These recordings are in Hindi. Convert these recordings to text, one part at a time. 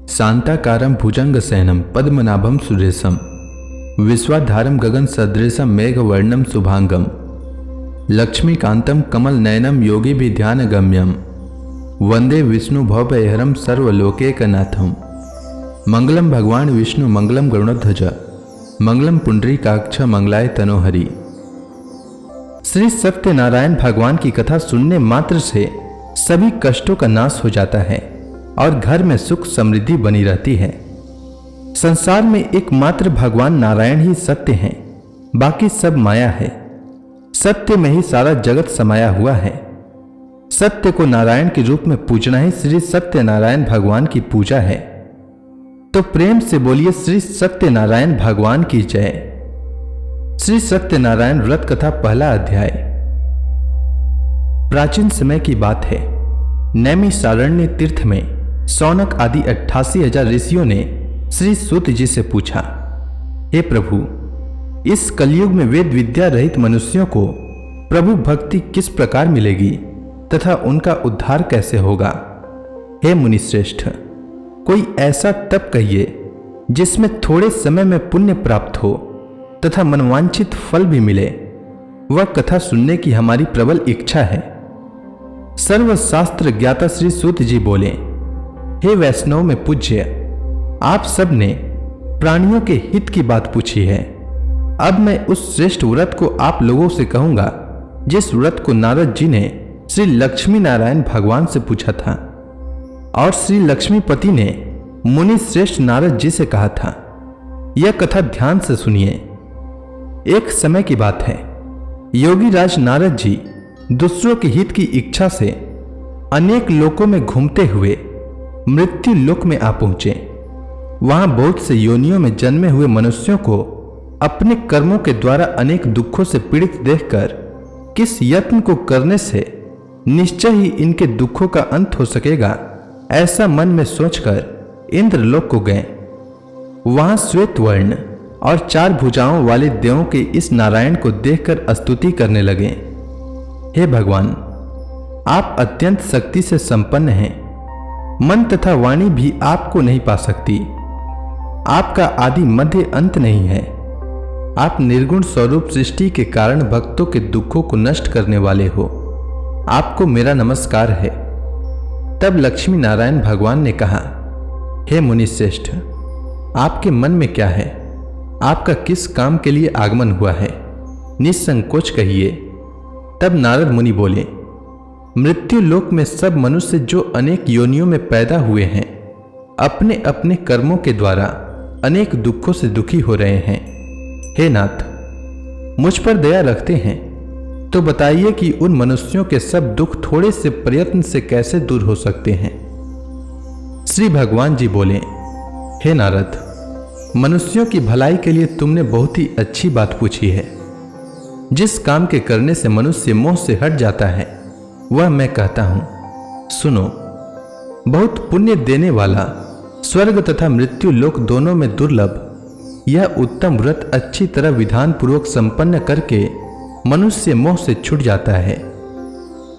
शांताकारं भुजंगशयनं पद्मनाभं सुरेशं विश्वाधारं गगनसदृशं मेघवर्णं शुभांगं लक्ष्मीकान्तं कमलनयनं योगिभिर्ध्यानगम्यं वंदे विष्णुभवभयहरं सर्वलोकैकनाथं। मंगलम भगवान विष्णु मंगलम गरुड़ध्वज मंगलम पुंडरीकाक्ष मंगलाय तनोहरि। श्री सत्यनारायण भगवान की कथा सुनने मात्र से सभी कष्टों का नाश हो जाता है और घर में सुख समृद्धि बनी रहती है। संसार में एकमात्र भगवान नारायण ही सत्य हैं, बाकी सब माया है। सत्य में ही सारा जगत समाया हुआ है। सत्य को नारायण के रूप में पूजना ही श्री सत्यनारायण भगवान की पूजा है। तो प्रेम से बोलिए श्री सत्यनारायण भगवान की जय। श्री सत्यनारायण व्रत कथा पहला अध्याय। प्राचीन समय की बात है। नैमिषारण्य तीर्थ में शौनक आदि 88,000 ऋषियों ने श्री सूत जी से पूछा, हे प्रभु, इस कलयुग में वेद विद्या रहित मनुष्यों को प्रभु भक्ति किस प्रकार मिलेगी तथा उनका उद्धार कैसे होगा? हे मुनिश्रेष्ठ, कोई ऐसा तप कहिए जिसमें थोड़े समय में पुण्य प्राप्त हो तथा मनवांछित फल भी मिले। वह कथा सुनने की हमारी प्रबल इच्छा है। सर्वशास्त्र ज्ञाता श्री सूत जी बोले, हे वैष्णव में पूज्य, आप सब ने प्राणियों के हित की बात पूछी है। अब मैं उस श्रेष्ठ व्रत को आप लोगों से कहूंगा जिस व्रत को नारद जी ने श्री लक्ष्मी नारायण भगवान से पूछा था और श्री लक्ष्मीपति ने मुनि श्रेष्ठ नारद जी से कहा था। यह कथा ध्यान से सुनिए। एक समय की बात है। योगी राज नारद जी दूसरों के हित की इच्छा से अनेक लोकों में घूमते हुए मृत्यु लोक में आ पहुंचे। वहां बहुत से योनियों में जन्मे हुए मनुष्यों को अपने कर्मों के द्वारा अनेक दुखों से पीड़ित देखकर किस यत्न को करने से निश्चय ही इनके दुखों का अंत हो सकेगा, ऐसा मन में सोचकर इंद्रलोक को गए। वहां श्वेत वर्ण और 4 भुजाओं वाले देवों के इस नारायण को देखकर स्तुति करने लगे। हे भगवान, आप अत्यंत शक्ति से संपन्न हैं। मन तथा वाणी भी आपको नहीं पा सकती। आपका आदि मध्य अंत नहीं है। आप निर्गुण स्वरूप सृष्टि के कारण भक्तों के दुखों को नष्ट करने वाले हो। आपको मेरा नमस्कार है। तब लक्ष्मी नारायण भगवान ने कहा, हे मुनिश्रेष्ठ, आपके मन में क्या है? आपका किस काम के लिए आगमन हुआ है? निसंकोच कहिए। तब नारद मुनि बोले, मृत्यु लोक में सब मनुष्य जो अनेक योनियों में पैदा हुए हैं, अपने अपने कर्मों के द्वारा अनेक दुखों से दुखी हो रहे हैं। हे नाथ, मुझ पर दया रखते हैं तो बताइए कि उन मनुष्यों के सब दुख थोड़े से प्रयत्न से कैसे दूर हो सकते हैं? श्री भगवान जी बोले, हे नारद, मनुष्यों की भलाई के लिए तुमने बहुत ही अच्छी बात पूछी है। जिस काम के करने से मनुष्य मोह से हट जाता है वह मैं कहता हूं, सुनो। बहुत पुण्य देने वाला, स्वर्ग तथा मृत्यु लोक दोनों में दुर्लभ यह उत्तम व्रत अच्छी तरह विधान पूर्वक संपन्न करके मनुष्य मोह से छूट जाता है।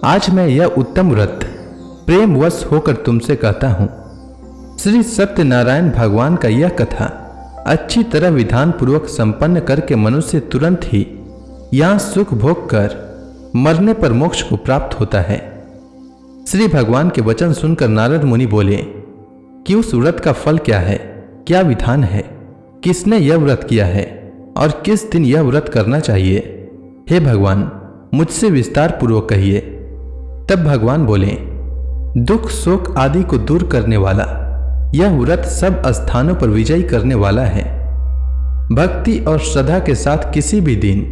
आज मैं यह उत्तम व्रत प्रेमवश होकर तुमसे कहता हूं। श्री सत्यनारायण भगवान का यह कथा अच्छी तरह विधान पूर्वक संपन्न करके मनुष्य तुरंत ही यहां सुख भोग कर मरने पर मोक्ष को प्राप्त होता है। श्री भगवान के वचन सुनकर नारद मुनि बोले कि उस व्रत का फल क्या है, क्या विधान है, किसने यह व्रत किया है और किस दिन यह व्रत करना चाहिए? हे भगवान, मुझसे विस्तार पूर्वक कहिए। तब भगवान बोले, दुख शोक आदि को दूर करने वाला यह व्रत सब स्थानों पर विजयी करने वाला है। भक्ति और श्रद्धा के साथ किसी भी दिन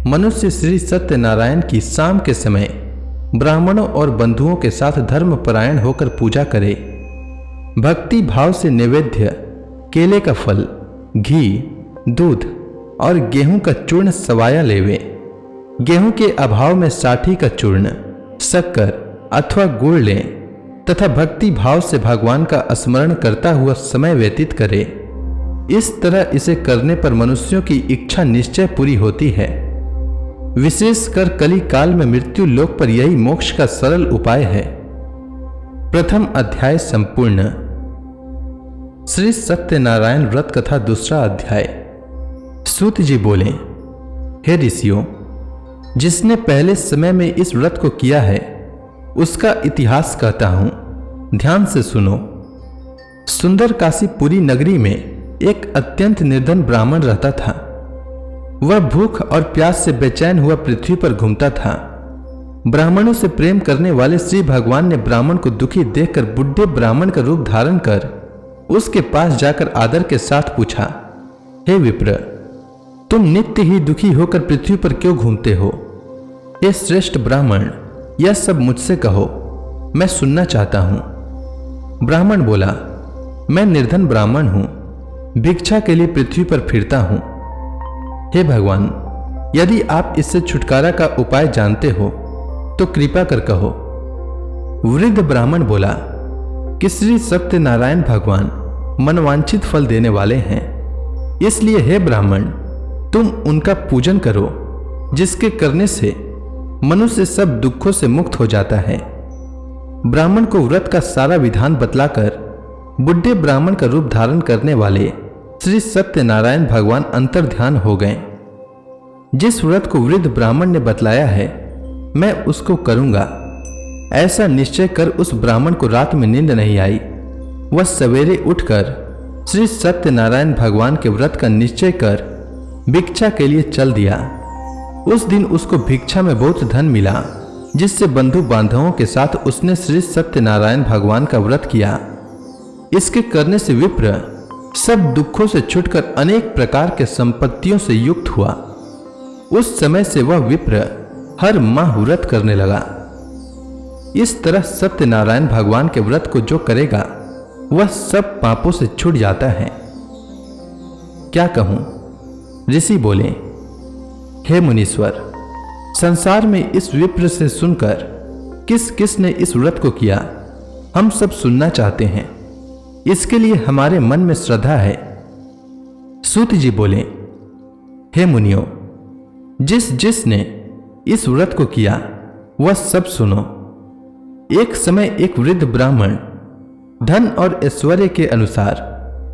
मनुष्य श्री सत्यनारायण की शाम के समय ब्राह्मणों और बंधुओं के साथ धर्मपरायण होकर पूजा करे। भक्ति भाव से नैवेद्य केले का फल, घी, दूध और गेहूं का चूर्ण सवाया लेवे। गेहूं के अभाव में साठी का चूर्ण, शक्कर अथवा गुड़ लें तथा भक्ति भाव से भगवान का स्मरण करता हुआ समय व्यतीत करे। इस तरह इसे करने पर मनुष्यों की इच्छा निश्चय पूरी होती है। विशेषकर कली काल में मृत्यु लोक पर यही मोक्ष का सरल उपाय है। प्रथम अध्याय संपूर्ण। श्री सत्यनारायण व्रत कथा दूसरा अध्याय। सूत जी बोले, हे ऋषियों, जिसने पहले समय में इस व्रत को किया है उसका इतिहास कहता हूं, ध्यान से सुनो। सुंदर काशीपुरी नगरी में एक अत्यंत निर्धन ब्राह्मण रहता था। वह भूख और प्यास से बेचैन हुआ पृथ्वी पर घूमता था। ब्राह्मणों से प्रेम करने वाले श्री भगवान ने ब्राह्मण को दुखी देखकर बुढ़े ब्राह्मण का रूप धारण कर उसके पास जाकर आदर के साथ पूछा, हे विप्र, तुम नित्य ही दुखी होकर पृथ्वी पर क्यों घूमते हो? हे श्रेष्ठ ब्राह्मण, यह सब मुझसे कहो, मैं सुनना चाहता हूं। ब्राह्मण बोला, मैं निर्धन ब्राह्मण हूं, भिक्षा के लिए पृथ्वी पर फिरता हूं। हे भगवान, यदि आप इससे छुटकारा का उपाय जानते हो तो कृपा कर कहो। वृद्ध ब्राह्मण बोला कि श्री सत्यनारायण भगवान मनवांछित फल देने वाले हैं, इसलिए हे ब्राह्मण, तुम उनका पूजन करो, जिसके करने से मनुष्य सब दुखों से मुक्त हो जाता है। ब्राह्मण को व्रत का सारा विधान बतलाकर बुढ़े ब्राह्मण का रूप धारण करने वाले श्री सत्यनारायण भगवान अंतर्ध्यान हो गए। जिस व्रत को वृद्ध ब्राह्मण ने बतलाया है मैं उसको करूंगा, ऐसा निश्चय कर उस ब्राह्मण को रात में नींद नहीं आई। वह सवेरे उठकर श्री सत्यनारायण भगवान के व्रत का निश्चय कर भिक्षा के लिए चल दिया। उस दिन उसको भिक्षा में बहुत धन मिला, जिससे बंधु बांधवों के साथ उसने श्री सत्यनारायण भगवान का व्रत किया। इसके करने से विप्र सब दुखों से छुटकर अनेक प्रकार के संपत्तियों से युक्त हुआ। उस समय से वह विप्र हर माह व्रत करने लगा। इस तरह सत्यनारायण भगवान के व्रत को जो करेगा वह सब पापों से छूट जाता है। क्या कहूं? ऋषि बोले, हे मुनीश्वर, संसार में इस विप्र से सुनकर किस किस ने इस व्रत को किया हम सब सुनना चाहते हैं। इसके लिए हमारे मन में श्रद्धा है। सूत जी बोले, हे मुनियों, जिसने इस व्रत को किया वह सब सुनो। एक समय एक वृद्ध ब्राह्मण धन और ऐश्वर्य के अनुसार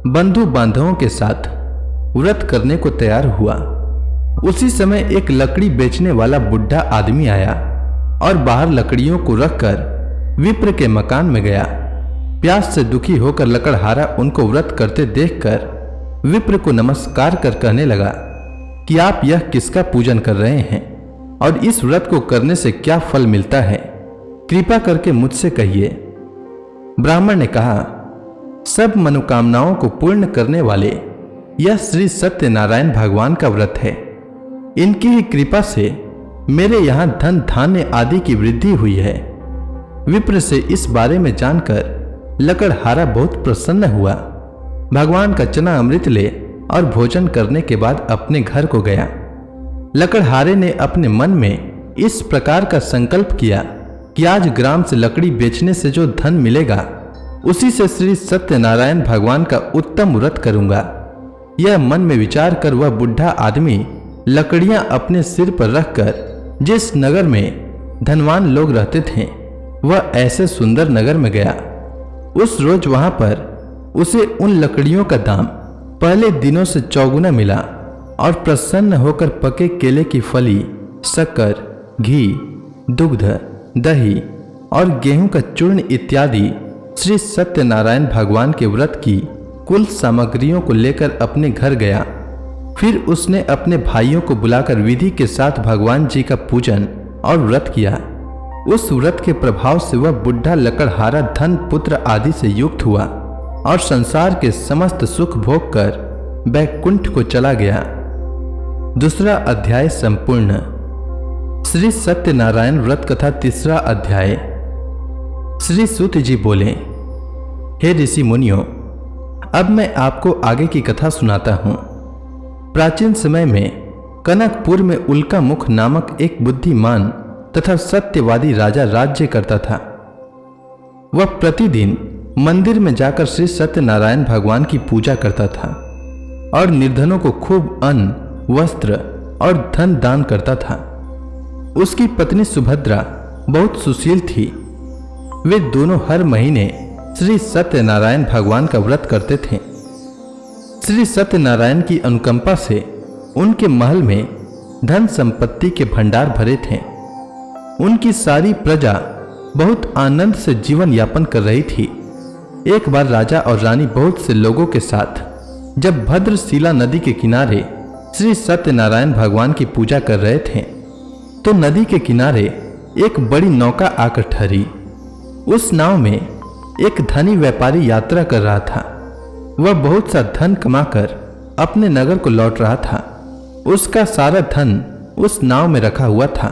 बंधु बांधवों के साथ व्रत करने को तैयार हुआ। उसी समय एक लकड़ी बेचने वाला बुढ़ा आदमी आया और बाहर लकड़ियों को रखकर विप्र के मकान में गया। प्यास से दुखी होकर लकड़हारा उनको व्रत करते देखकर विप्र को नमस्कार कर कहने लगा कि आप यह किसका पूजन कर रहे हैं और इस व्रत को करने से क्या फल मिलता है, कृपा करके मुझसे कहिए। ब्राह्मण ने कहा, सब मनोकामनाओं को पूर्ण करने वाले यह श्री सत्यनारायण भगवान का व्रत है। इनकी ही कृपा से मेरे यहां धन धान्य आदि की वृद्धि हुई है। विप्र से इस बारे में जानकर लकड़हारा बहुत प्रसन्न हुआ। भगवान का चना अमृत ले और भोजन करने के बाद अपने घर को गया। लकड़हारे ने अपने मन में इस प्रकार का संकल्प किया कि आज ग्राम से लकड़ी बेचने से जो धन मिलेगा उसी से श्री सत्यनारायण भगवान का उत्तम व्रत करूंगा। यह मन में विचार कर वह बुढ़ा आदमी लकड़ियां अपने सिर पर रखकर जिस नगर में धनवान लोग रहते थे वह ऐसे सुंदर नगर में गया। उस रोज वहां पर उसे उन लकड़ियों का दाम पहले दिनों से चौगुना मिला और प्रसन्न होकर पके केले की फली, शक्कर, घी, दुग्ध, दही और गेहूं का चूर्ण इत्यादि श्री सत्यनारायण भगवान के व्रत की कुल सामग्रियों को लेकर अपने घर गया। फिर उसने अपने भाइयों को बुलाकर विधि के साथ भगवान जी का पूजन और व्रत किया। उस व्रत के प्रभाव से वह बुढ़ा लकड़हारा धन पुत्र आदि से युक्त हुआ और संसार के समस्त सुख भोग कर बैकुंठ को चला गया। दूसरा अध्याय संपूर्ण। श्री सत्यनारायण व्रत कथा तीसरा अध्याय। श्री सूत जी बोले, हे ऋषि मुनियों, अब मैं आपको आगे की कथा सुनाता हूं। प्राचीन समय में कनकपुर में उल्का मुख नामक एक बुद्धिमान तथा सत्यवादी राजा राज्य करता था। वह प्रतिदिन मंदिर में जाकर श्री सत्यनारायण भगवान की पूजा करता था और निर्धनों को खूब अन्न, वस्त्र और धन दान करता था। उसकी पत्नी सुभद्रा बहुत सुशील थी। वे दोनों हर महीने श्री सत्यनारायण भगवान का व्रत करते थे। श्री सत्यनारायण की अनुकंपा से उनके महल में धन संपत्ति के भंडार भरे थे। उनकी सारी प्रजा बहुत आनंद से जीवन यापन कर रही थी। एक बार राजा और रानी बहुत से लोगों के साथ जब भद्रशिला नदी के किनारे श्री सत्यनारायण भगवान की पूजा कर रहे थे तो नदी के किनारे एक बड़ी नौका आकर ठहरी। उस नाव में एक धनी व्यापारी यात्रा कर रहा था। वह बहुत सा धन कमाकर अपने नगर को लौट रहा था। उसका सारा धन उस नाव में रखा हुआ था।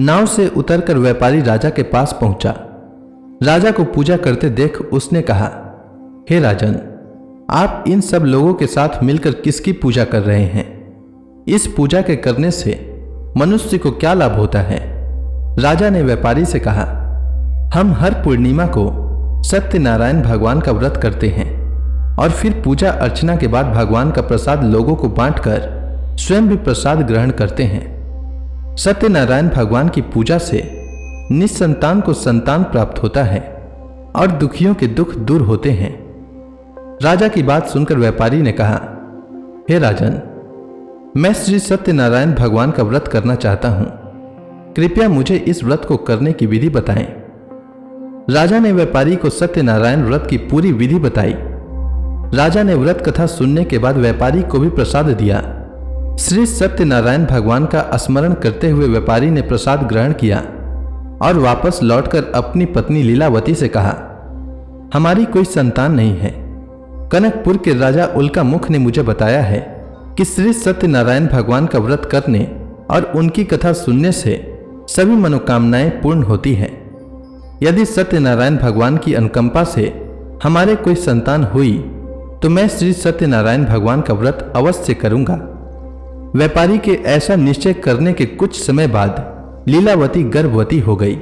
नाव से उतरकर व्यापारी राजा के पास पहुंचा। राजा को पूजा करते देख उसने कहा, हे राजन, आप इन सब लोगों के साथ मिलकर किसकी पूजा कर रहे हैं? इस पूजा के करने से मनुष्य को क्या लाभ होता है? राजा ने व्यापारी से कहा, हम हर पूर्णिमा को सत्यनारायण भगवान का व्रत करते हैं और फिर पूजा अर्चना के बाद भगवान का प्रसाद लोगों को बांटकर स्वयं भी प्रसाद ग्रहण करते हैं। सत्यनारायण भगवान की पूजा से निसंतान को संतान प्राप्त होता है और दुखियों के दुख दूर होते हैं। राजा की बात सुनकर व्यापारी ने कहा, हे राजन, मैं श्री सत्यनारायण भगवान का व्रत करना चाहता हूं। कृपया मुझे इस व्रत को करने की विधि बताएं। राजा ने व्यापारी को सत्यनारायण व्रत की पूरी विधि बताई। राजा ने व्रत कथा सुनने के बाद व्यापारी को भी प्रसाद दिया। श्री सत्यनारायण भगवान का स्मरण करते हुए व्यापारी ने प्रसाद ग्रहण किया और वापस लौटकर अपनी पत्नी लीलावती से कहा, हमारी कोई संतान नहीं है। कनकपुर के राजा उल्का मुख ने मुझे बताया है कि श्री सत्यनारायण भगवान का व्रत करने और उनकी कथा सुनने से सभी मनोकामनाएं पूर्ण होती हैं। यदि सत्यनारायण भगवान की अनुकंपा से हमारे कोई संतान हुई तो मैं श्री सत्यनारायण भगवान का व्रत अवश्य करूंगा। व्यापारी के ऐसा निश्चय करने के कुछ समय बाद लीलावती गर्भवती हो गई।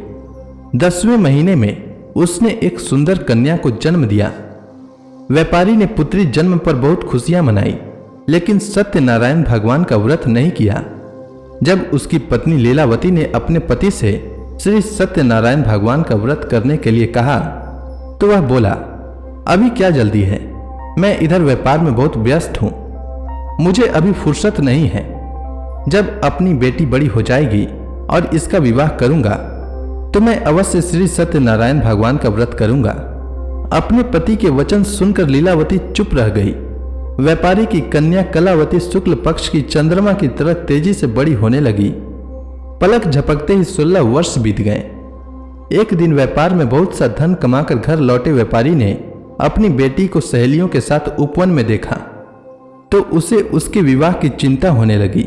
10वें महीने में उसने एक सुंदर कन्या को जन्म दिया। व्यापारी ने पुत्री जन्म पर बहुत खुशियां मनाई, लेकिन सत्यनारायण भगवान का व्रत नहीं किया। जब उसकी पत्नी लीलावती ने अपने पति से श्री सत्यनारायण भगवान का व्रत करने के लिए कहा तो वह बोला, अभी क्या जल्दी है, मैं इधर व्यापार में बहुत व्यस्त हूं, मुझे अभी फुर्सत नहीं है। जब अपनी बेटी बड़ी हो जाएगी और इसका विवाह करूंगा तो मैं अवश्य श्री सत्यनारायण भगवान का व्रत करूंगा। अपने पति के वचन सुनकर लीलावती चुप रह गई। व्यापारी की कन्या कलावती शुक्ल पक्ष की चंद्रमा की तरह तेजी से बड़ी होने लगी। पलक झपकते ही 16 वर्ष बीत गए। एक दिन व्यापार में बहुत सा धन कमाकर घर लौटे व्यापारी ने अपनी बेटी को सहेलियों के साथ उपवन में देखा तो उसे उसके विवाह की चिंता होने लगी।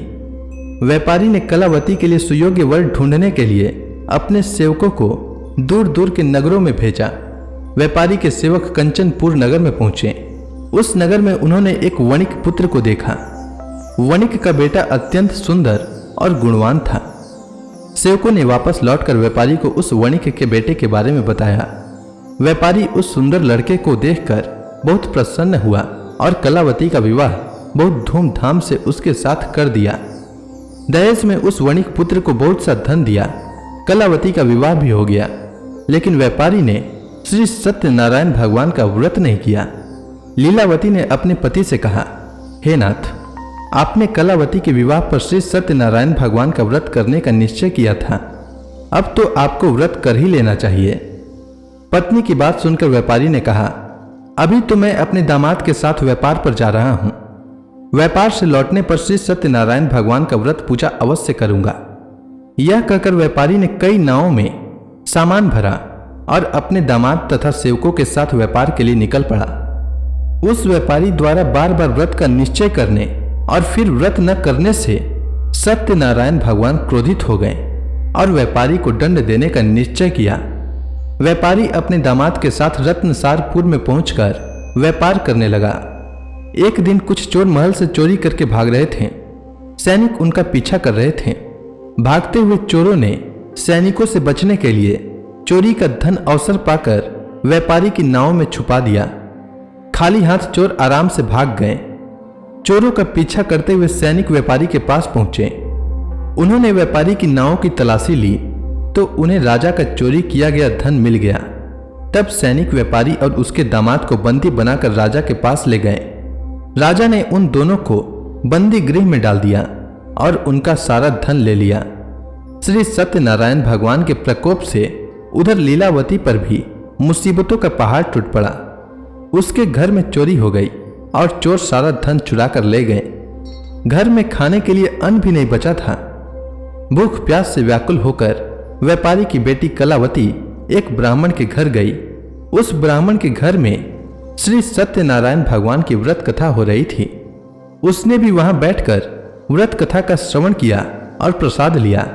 व्यापारी ने कलावती के लिए सुयोग्य वर ढूंढने के लिए अपने सेवकों को दूर दूर के नगरों में भेजा। व्यापारी के सेवक कंचनपुर नगर में पहुंचे। उस नगर में उन्होंने एक वणिक पुत्र को देखा। वणिक का बेटा अत्यंत सुंदर और गुणवान था। सेवकों ने वापस लौटकर व्यापारी को उस वणिक के बेटे के बारे में बताया। व्यापारी उस सुंदर लड़के को देखकर बहुत प्रसन्न हुआ और कलावती का विवाह बहुत धूमधाम से उसके साथ कर दिया। दहेज में उस वणिक पुत्र को बहुत सा धन दिया। कलावती का विवाह भी हो गया, लेकिन व्यापारी ने श्री सत्यनारायण भगवान का व्रत नहीं किया। लीलावती ने अपने पति से कहा, हे नाथ, आपने कलावती के विवाह पर श्री सत्यनारायण भगवान का व्रत करने का निश्चय किया था, अब तो आपको व्रत कर ही लेना चाहिए। पत्नी की बात सुनकर व्यापारी ने कहा, अभी तो मैं अपने दामाद के साथ व्यापार पर जा रहा हूं। व्यापार से लौटने पर श्री सत्यनारायण भगवान का व्रत पूजा अवश्य करूंगा। यह कहकर व्यापारी ने कई नावों में सामान भरा और अपने दामाद तथा सेवकों के साथ व्यापार के लिए निकल पड़ा। उस व्यापारी द्वारा बार बार व्रत का निश्चय करने और फिर व्रत न करने से सत्यनारायण भगवान क्रोधित हो गए और व्यापारी को दंड देने का निश्चय किया। व्यापारी अपने दामाद के साथ रत्नसारपुर में पहुंचकर व्यापार करने लगा। एक दिन कुछ चोर महल से चोरी करके भाग रहे थे। सैनिक उनका पीछा कर रहे थे। भागते हुए चोरों ने सैनिकों से बचने के लिए चोरी का धन अवसर पाकर व्यापारी की नाव में छुपा दिया। खाली हाथ चोर आराम से भाग गए। चोरों का पीछा करते हुए सैनिक व्यापारी के पास पहुंचे। उन्होंने व्यापारी की नाव की तलाशी ली तो उन्हें राजा का चोरी किया गया धन मिल गया। तब सैनिक व्यापारी और उसके दामाद को बंदी बनाकर राजा के पास ले गए। राजा ने उन दोनों को बंदी गृह में डाल दिया और उनका सारा धन ले लिया। श्री सत्यनारायण भगवान के प्रकोप से उधर लीलावती पर भी मुसीबतों का पहाड़ टूट पड़ा। उसके घर में चोरी हो गई और चोर सारा धन चुरा कर ले गए। घर में खाने के लिए अन्न भी नहीं बचा था। भूख प्यास से व्याकुल होकर व्यापारी की बेटी कलावती एक ब्राह्मण के घर गई। उस ब्राह्मण के घर में श्री सत्यनारायण भगवान की व्रत कथा हो रही थी। उसने भी वहां बैठकर व्रत कथा का श्रवण किया और प्रसाद लिया।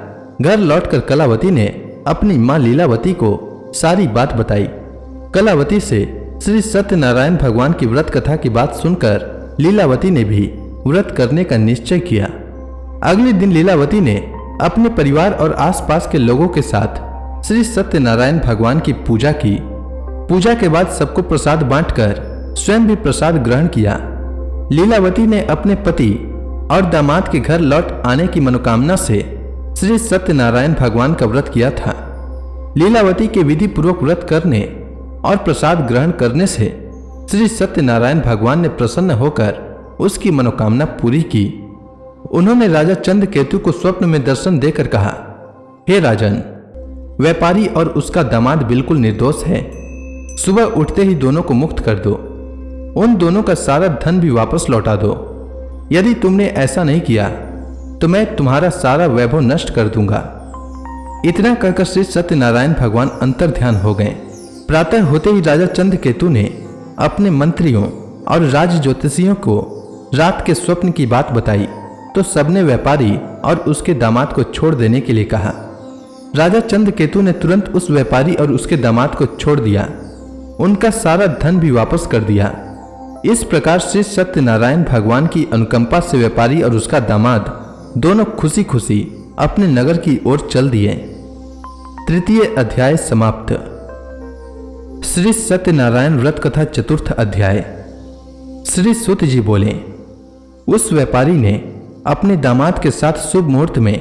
घर लौटकर कलावती ने अपनी मां लीलावती को सारी बात बताई। कलावती से श्री सत्यनारायण भगवान की व्रत कथा की बात सुनकर लीलावती ने भी व्रत करने का निश्चय किया। अगले दिन लीलावती ने अपने परिवार और आसपास के लोगों के साथ श्री सत्यनारायण भगवान की पूजा की। पूजा के बाद सबको प्रसाद बांटकर स्वयं भी प्रसाद ग्रहण किया। लीलावती ने अपने पति और दामाद के घर लौट आने की मनोकामना से श्री सत्यनारायण भगवान का व्रत किया था। लीलावती के विधि पूर्वक व्रत करने और प्रसाद ग्रहण करने से श्री सत्यनारायण भगवान ने प्रसन्न होकर उसकी मनोकामना पूरी की। उन्होंने राजा चंद्रकेतु को स्वप्न में दर्शन देकर कहा, हे राजन, व्यापारी और उसका दामाद बिल्कुल निर्दोष है। सुबह उठते ही दोनों को मुक्त कर दो। उन दोनों का सारा धन भी वापस लौटा दो। यदि तुमने ऐसा नहीं किया तो मैं तुम्हारा सारा वैभव नष्ट कर दूंगा। इतना कहकर श्री सत्यनारायण भगवान अंतर ध्यान हो गए। प्रातः होते ही राजा चंद्रकेतु ने अपने मंत्रियों और राज ज्योतिषियों को रात के स्वप्न की बात बताई तो सबने व्यापारी और उसके दामाद को छोड़ देने के लिए कहा। राजा चंद्रकेतु ने तुरंत उस व्यापारी और उसके दामाद को छोड़ दिया। उनका सारा धन भी वापस कर दिया। इस प्रकार श्री सत्यनारायण भगवान की अनुकंपा से व्यापारी और उसका दामाद दोनों खुशी खुशी अपने नगर की ओर चल दिए। तृतीय अध्याय समाप्त। श्री सत्यनारायण व्रत कथा चतुर्थ अध्याय। श्री सूत जी बोले, उस व्यापारी ने अपने दामाद के साथ शुभ मुहूर्त में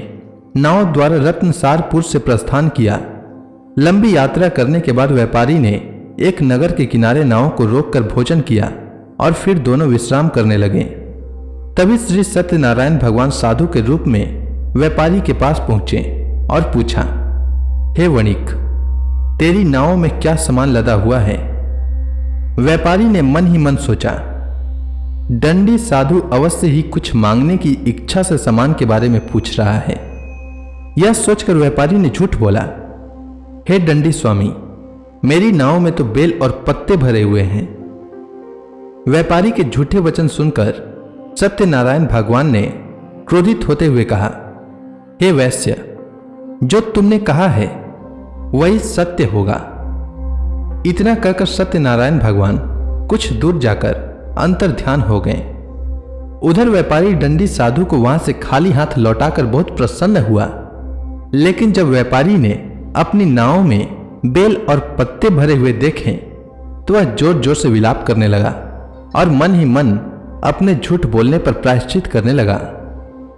नाव द्वारा रत्नसारपुर से प्रस्थान किया। लंबी यात्रा करने के बाद व्यापारी ने एक नगर के किनारे नाव को रोककर भोजन किया और फिर दोनों विश्राम करने लगे। तभी श्री सत्यनारायण भगवान साधु के रूप में व्यापारी के पास पहुंचे और पूछा, हे वणिक, तेरी नाव में क्या सामान लदा हुआ है? व्यापारी ने मन ही मन सोचा, दंडी साधु अवश्य ही कुछ मांगने की इच्छा से सामान के बारे में पूछ रहा है। यह सोचकर व्यापारी ने झूठ बोला, हे दंडी स्वामी, मेरी नाव में तो बेल और पत्ते भरे हुए हैं। व्यापारी के झूठे वचन सुनकर सत्यनारायण भगवान ने क्रोधित होते हुए कहा, हे वैश्य, जो तुमने कहा है वही सत्य होगा। इतना कहकर सत्यनारायण भगवान कुछ दूर जाकर अंतर ध्यान हो गए। उधर व्यापारी दंडी साधु को वहां से खाली हाथ लौटाकर बहुत प्रसन्न हुआ। लेकिन जब व्यापारी ने अपनी नाव में बेल और पत्ते भरे हुए देखे तो वह जोर जोर से विलाप करने लगा और मन ही मन अपने झूठ बोलने पर प्रायश्चित करने लगा।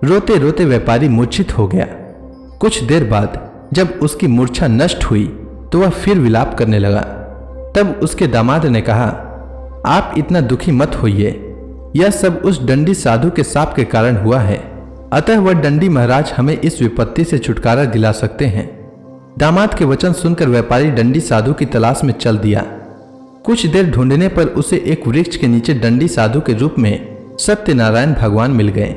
रोते रोते व्यापारी मूर्छित हो गया। कुछ देर बाद जब उसकी मूर्छा नष्ट हुई तो वह फिर विलाप करने लगा। तब उसके दामाद ने कहा, आप इतना दुखी मत होइए, यह सब उस दंडी साधु के शाप के कारण हुआ है। अतः वह दंडी महाराज हमें इस विपत्ति से छुटकारा दिला सकते हैं। दामाद के वचन सुनकर व्यापारी दंडी साधु की तलाश में चल दिया। कुछ देर ढूंढने पर उसे एक वृक्ष के नीचे दंडी साधु के रूप में सत्यनारायण भगवान मिल गए।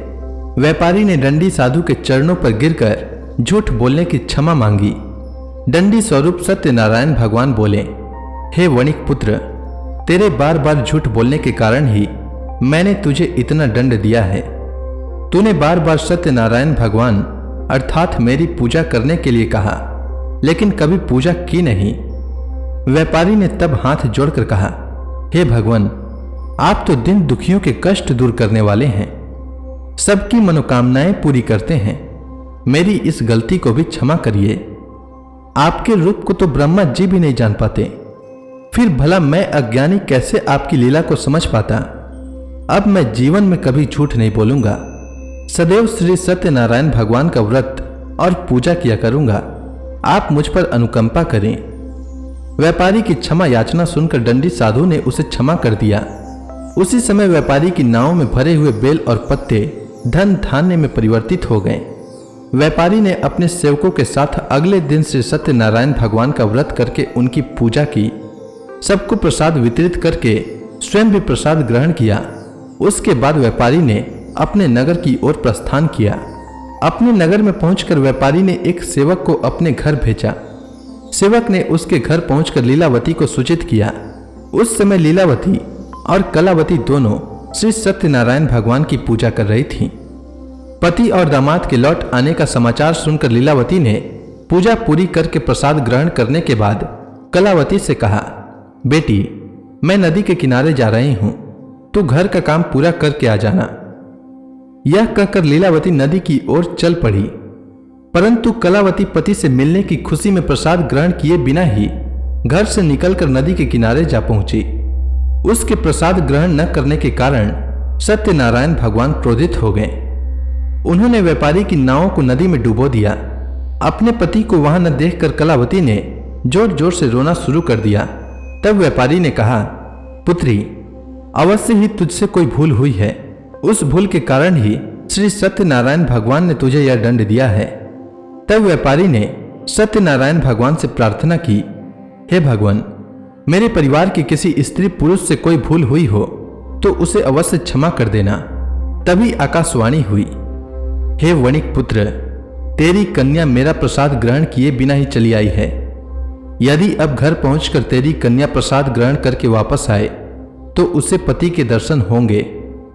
व्यापारी ने दंडी साधु के चरणों पर गिरकर झूठ बोलने की क्षमा मांगी। दंडी स्वरूप सत्यनारायण भगवान बोले, हे वणिक पुत्र, तेरे बार बार झूठ बोलने के कारण ही मैंने तुझे इतना दंड दिया है। तूने बार बार सत्यनारायण भगवान अर्थात मेरी पूजा करने के लिए कहा, लेकिन कभी पूजा की नहीं। व्यापारी ने तब हाथ जोड़कर कहा, हे भगवान, आप तो दिन दुखियों के कष्ट दूर करने वाले हैं, सबकी मनोकामनाएं पूरी करते हैं। मेरी इस गलती को भी क्षमा करिए। आपके रूप को तो ब्रह्मा जी भी नहीं जान पाते, फिर भला मैं अज्ञानी कैसे आपकी लीला को समझ पाता। अब मैं जीवन में कभी झूठ नहीं बोलूंगा, सदैव श्री सत्यनारायण भगवान का व्रत और पूजा किया करूंगा। आप मुझ पर अनुकंपा करें। व्यापारी की क्षमा याचना सुनकर दंडी साधु ने उसे क्षमा कर दिया। उसी समय व्यापारी की नाव में भरे हुए बेल और पत्ते धन धान्य में परिवर्तित हो गए। व्यापारी ने अपने सेवकों के साथ अगले दिन श्री सत्यनारायण भगवान का व्रत करके उनकी पूजा की। सबको प्रसाद वितरित करके स्वयं भी प्रसाद ग्रहण किया। उसके बाद व्यापारी ने अपने नगर की ओर प्रस्थान किया। अपने नगर में पहुंचकर व्यापारी ने एक सेवक को अपने घर भेजा। सेवक ने उसके घर पहुंचकर लीलावती को सूचित किया। उस समय लीलावती और कलावती दोनों श्री सत्यनारायण भगवान की पूजा कर रही थीं। पति और दामाद के लौट आने का समाचार सुनकर लीलावती ने पूजा पूरी करके प्रसाद ग्रहण करने के बाद कलावती से कहा, बेटी, मैं नदी के किनारे जा रही हूं, तू घर का काम पूरा करके आ जाना। यह कहकर लीलावती नदी की ओर चल पड़ी। परंतु कलावती पति से मिलने की खुशी में प्रसाद ग्रहण किए बिना ही घर से निकलकर नदी के किनारे जा पहुंची। उसके प्रसाद ग्रहण न करने के कारण सत्यनारायण भगवान क्रोधित हो गए। उन्होंने व्यापारी की नाव को नदी में डुबो दिया। अपने पति को वहां न देखकर कलावती ने जोर जोर से रोना शुरू कर दिया। तब व्यापारी ने कहा, पुत्री, अवश्य ही तुझसे कोई भूल हुई है। उस भूल के कारण ही श्री सत्यनारायण भगवान ने तुझे यह दंड दिया है। तब व्यापारी ने सत्यनारायण भगवान से प्रार्थना की, हे भगवान, मेरे परिवार की किसी स्त्री पुरुष से कोई भूल हुई हो तो उसे अवश्य क्षमा कर देना। तभी आकाशवाणी हुई, हे वणिक पुत्र, तेरी कन्या मेरा प्रसाद ग्रहण किए बिना ही चली आई है। यदि अब घर पहुंचकर तेरी कन्या प्रसाद ग्रहण करके वापस आए तो उसे पति के दर्शन होंगे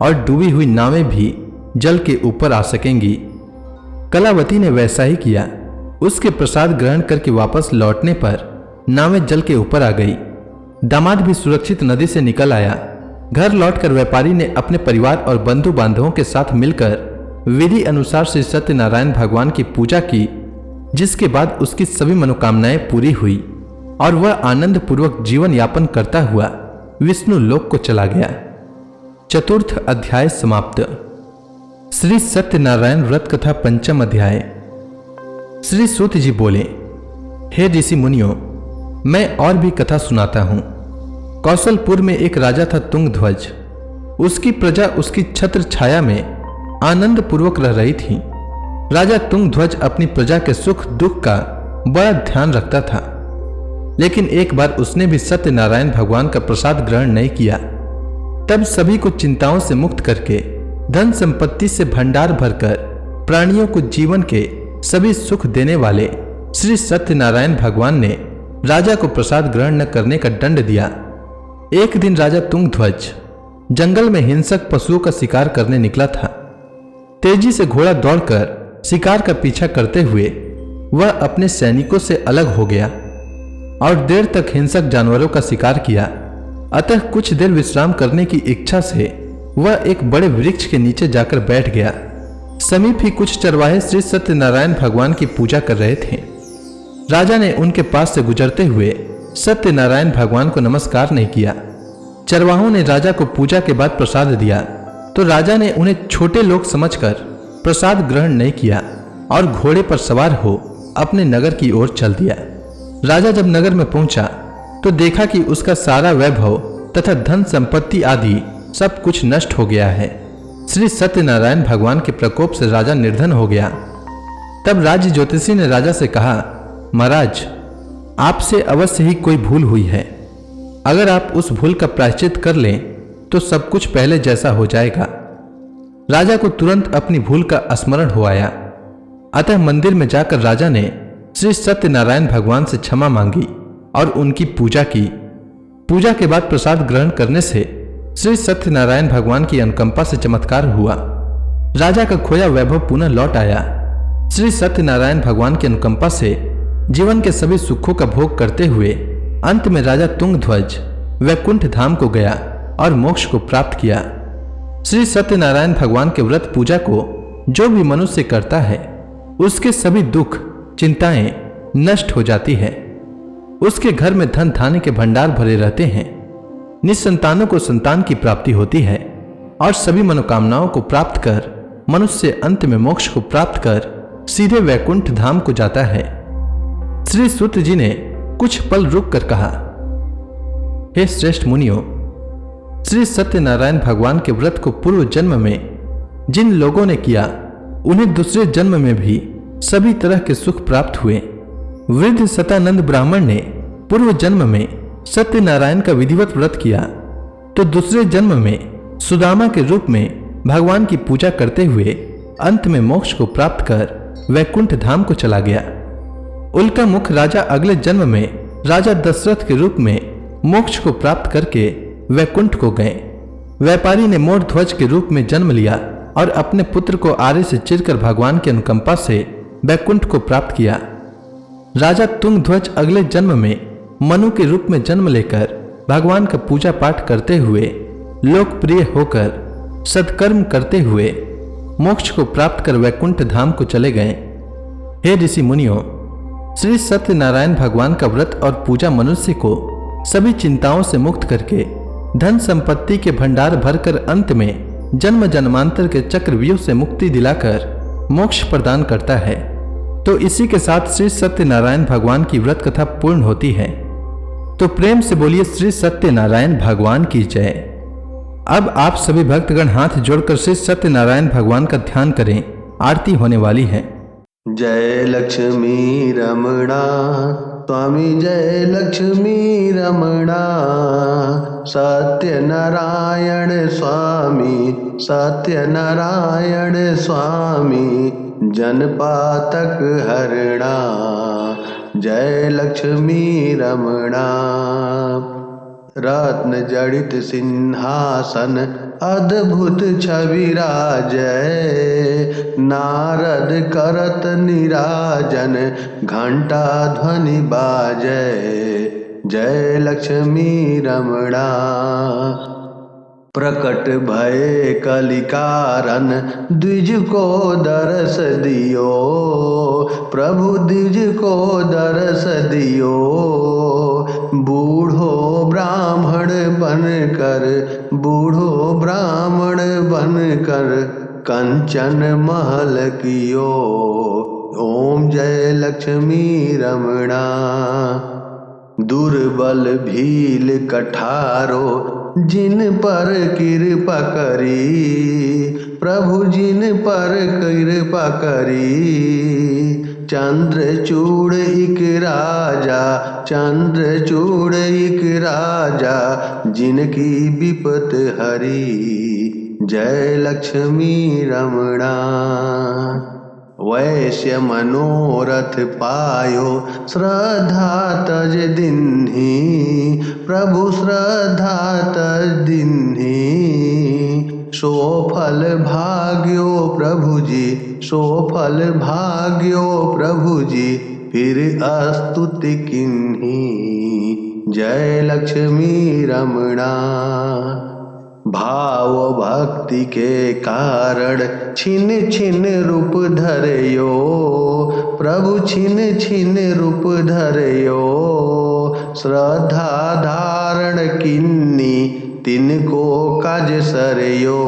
और डूबी हुई नावें भी जल के ऊपर आ सकेंगी। कलावती ने वैसा ही किया। उसके प्रसाद ग्रहण करके वापस लौटने पर नावें जल के ऊपर आ गई। दामाद भी सुरक्षित नदी से निकल आया। घर लौटकर व्यापारी ने अपने परिवार और बंधु बांधवों के साथ मिलकर विधि अनुसार श्री सत्यनारायण भगवान की पूजा की, जिसके बाद उसकी सभी मनोकामनाएं पूरी हुई और वह आनंद पूर्वक जीवन यापन करता हुआ विष्णु लोक को चला गया। चतुर्थ अध्याय समाप्त। श्री सत्यनारायण व्रत कथा पंचम अध्याय। श्री सूत जी बोले, हे ऋषि मुनियों, मैं और भी कथा सुनाता हूं। कौशलपुर में एक राजा था तुंगध्वज। उसकी प्रजा उसकी छत्र छाया में आनंद पूर्वक रह रही थी। राजा तुंगध्वज अपनी प्रजा के सुख दुख का बड़ा ध्यान रखता था, लेकिन एक बार उसने भी सत्यनारायण भगवान का प्रसाद ग्रहण नहीं किया। तब सभी को चिंताओं से मुक्त करके धन संपत्ति से भंडार भरकर प्राणियों को जीवन के सभी सुख देने वाले श्री सत्यनारायण भगवान ने राजा को प्रसाद ग्रहण न करने का दंड दिया। एक दिन राजा तुंगध्वज जंगल में हिंसक पशुओं का शिकार करने निकला था। तेजी से घोड़ा दौड़कर शिकार का पीछा करते हुए वह अपने सैनिकों से अलग हो गया और देर तक हिंसक जानवरों का शिकार किया। अतः कुछ देर विश्राम करने की इच्छा से वह एक बड़े वृक्ष के नीचे जाकर बैठ गया। समीप ही कुछ चरवाहे श्री सत्यनारायण भगवान की पूजा कर रहे थे। राजा ने उनके पास से गुजरते हुए सत्यनारायण भगवान को नमस्कार नहीं किया। चरवाहों ने राजा को पूजा के बाद प्रसाद दिया तो राजा ने उन्हें छोटे लोग समझकर प्रसाद ग्रहण नहीं किया और घोड़े पर सवार हो अपने नगर की ओर चल दिया। राजा जब नगर में पहुंचा तो देखा कि उसका सारा वैभव तथा धन संपत्ति आदि सब कुछ नष्ट हो गया है। श्री सत्यनारायण भगवान के प्रकोप से राजा निर्धन हो गया। तब राज्य ज्योतिषी ने राजा से कहा, महाराज, आपसे अवश्य ही कोई भूल हुई है। अगर आप उस भूल का प्रायश्चित कर लें तो सब कुछ पहले जैसा हो जाएगा। राजा को तुरंत अपनी भूल का स्मरण हो आया। अतः मंदिर में जाकर राजा ने श्री सत्यनारायण भगवान से क्षमा मांगी और उनकी पूजा की। पूजा के बाद प्रसाद ग्रहण करने से श्री सत्यनारायण भगवान की अनुकंपा से चमत्कार हुआ। राजा का खोया वैभव पुनः लौट आया। श्री सत्यनारायण भगवान की अनुकंपा से जीवन के सभी सुखों का भोग करते हुए अंत में राजा तुंगध्वज वैकुंठ धाम को गया और मोक्ष को प्राप्त किया। श्री सत्यनारायण भगवान के व्रत पूजा को जो भी मनुष्य करता है उसके सभी दुख चिंताएं नष्ट हो जाती है। उसके घर में धन धान्य के भंडार भरे रहते हैं। निसंतानों को संतान की प्राप्ति होती है और सभी मनोकामनाओं को प्राप्त कर मनुष्य अंत में मोक्ष को प्राप्त कर सीधे वैकुंठ धाम को जाता है। श्री सूत जी ने कुछ पल रुक कर कहा, हे श्रेष्ठ मुनियों, श्री सत्यनारायण भगवान के व्रत को पूर्व जन्म में जिन लोगों ने किया उन्हें दूसरे जन्म में भी सभी तरह के सुख प्राप्त हुए। वृद्ध सतानंद ब्राह्मण ने पूर्व जन्म में सत्यनारायण का विधिवत व्रत किया तो दूसरे जन्म में सुदामा के रूप में भगवान की पूजा करते हुए अंत में मोक्ष को प्राप्त कर वैकुंठ धाम को चला गया। उल्का मुख राजा अगले जन्म में राजा दशरथ के रूप में मोक्ष को प्राप्त करके वैकुंठ को गए। व्यापारी ने मोर ध्वज के रूप में जन्म लिया और अपने पुत्र को आरे से चिरकर भगवान की अनुकंपा से वैकुंठ को प्राप्त किया। राजा तुंग ध्वज अगले जन्म में मनु के रूप में जन्म लेकर भगवान का पूजा पाठ करते हुए लोकप्रिय होकर सत्कर्म करते हुए मोक्ष को प्राप्त कर वैकुंठ धाम को चले गए। हे ऋषि मुनियों, श्री सत्यनारायण भगवान का व्रत और पूजा मनुष्य को सभी चिंताओं से मुक्त करके धन संपत्ति के भंडार भरकर अंत में जन्म जन्मांतर के चक्रव्यूह से मुक्ति दिलाकर मोक्ष प्रदान करता है। तो इसी के साथ श्री सत्यनारायण भगवान की व्रत कथा पूर्ण होती है। तो प्रेम से बोलिए श्री सत्यनारायण भगवान की जय। अब आप सभी भक्तगण हाथ जोड़कर श्री सत्यनारायण भगवान का ध्यान करें, आरती होने वाली है। जय लक्ष्मी रमणा स्वामी, जय लक्ष्मी रमणा, सत्यनारायण स्वामी, सत्यनारायण स्वामी, जनपातक हरणा, जय लक्ष्मी रमणा। रत्न जड़ित सिंहासन अद्भुत छवि राजय, नारद करत निराजन घंटा ध्वनि बाजय, जय लक्ष्मी रमणा। प्रकट भय कलिकारण द्विज को दरस दियो, प्रभु द्विज को दरस दियो, बूढ़ो ब्राह्मण बनकर, बूढ़ो ब्राह्मण बनकर कंचन महल कियो, ओम जय लक्ष्मी रमणा। दुर्बल भील कठारो जिन पर कृपा करी, प्रभु जिन पर कृपा करी, चंद्रचूड़ एक राजा, चंद्रचूड़ एक राजा, जिनकी विपत हरी, जय लक्ष्मी रमणा। वैश्य मनोरथ पायो श्रद्धा तज दिन्ही, प्रभु श्रद्धा तज दिन्ही, सो फल भाग्यो प्रभु जी, सो फल भाग्यो प्रभु जी, फिर स्तुति किन्ही, जय लक्ष्मी रमणा। भाव भक्ति के कारण छिन छिन रूप धरयो, प्रभु छिन छिन रूप धरयो, श्रद्धा धारण किन्नी तिनको काज सरयो,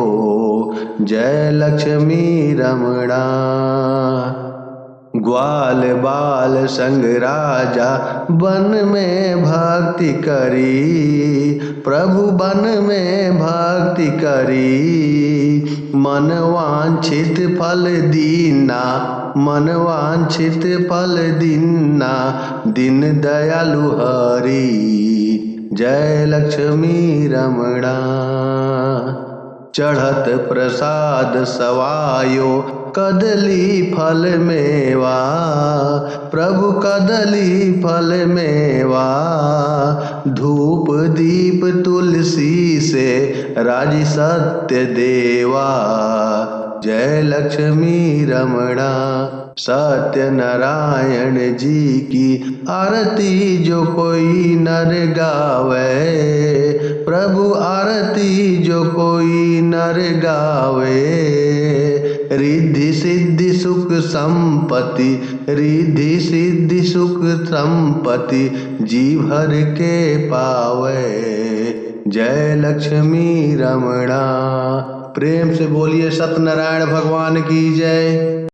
जय लक्ष्मी रमणा। ग्वाल बाल संग राजा वन में भक्ति करी, प्रभु वन में भक्ति करी, मन वांछित फल दीना, मन वांछित फल दीना, दिन दयालु हरि, जय लक्ष्मी रमणा। चढ़त प्रसाद सवायो कदली फल मेवा, प्रभु कदली फल मेवा, धूप दीप तुलसी से राजी सत्य देवा, जय लक्ष्मी रमणा। सत्यनारायण जी की आरती जो कोई नर गावे, प्रभु आरती जो कोई नर गावे, रिद्धि सिद्धि सुख संपत्ति, रिद्धि सिद्धि सुख संपत्ति, जी भर के पावे, जय लक्ष्मी रमणा। प्रेम से बोलिए सत्यनारायण भगवान की जय।